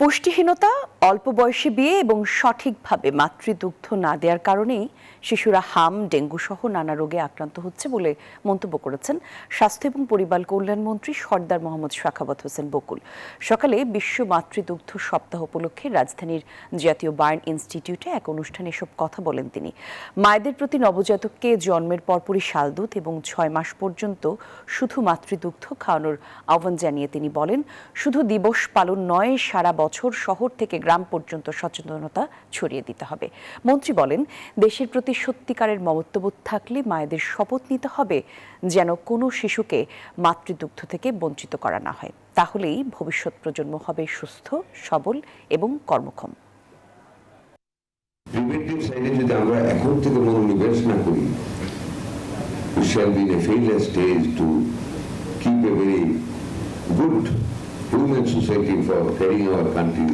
পুষ্টিহীনতা, অল্প বয়সে বিয়ে এবং সঠিকভাবে মাতৃদুগ্ধ না দেওয়ার কারণেই শিশুরা হাম, ডেঙ্গু সহ নানা রোগে আক্রান্ত হচ্ছে বলে মন্তব্য করেছেন স্বাস্থ্য এবং পরিবার কল্যাণ মন্ত্রী সরদার মোহাম্মদ সাখাওয়াত হোসেন বকুল। সকালে বিশ্ব মাতৃদুগ্ধ সপ্তাহ উপলক্ষে রাজধানীর জাতীয় বার্ন ইনস্টিটিউটে এক অনুষ্ঠানে এসব কথা বলেন তিনি। মায়েদের প্রতি নবজাতককে জন্মের পরপরই শাল দুধ এবং 6 মাস পর্যন্ত শুধু মাতৃদুগ্ধ খাওয়ানোর আহ্বান জানিয়ে তিনি বলেন, শুধু দিবস পালন নয়, সারা বছর শহর থেকে গ্রাম পর্যন্ত সচেতনতা ছড়িয়ে দিতে হবে। মন্ত্রী বলেন, দেশের প্রতি সত্যিকারের মমত্ববোধ থাকলে মায়েদের শপথ নিতে হবে যেন কোনো শিশুকে মাতৃদুগ্ধ থেকে বঞ্চিত করা না হয়। তাহলেই ভবিষ্যৎ প্রজন্ম হবে সুস্থ, সবল এবং কর্মক্ষম। প্রিভেন্টিভ সাইডে যদি আমরা এখন থেকে মনোনিবেশ না করি, we shall be in a failure stage to keep a very good human society for carrying our country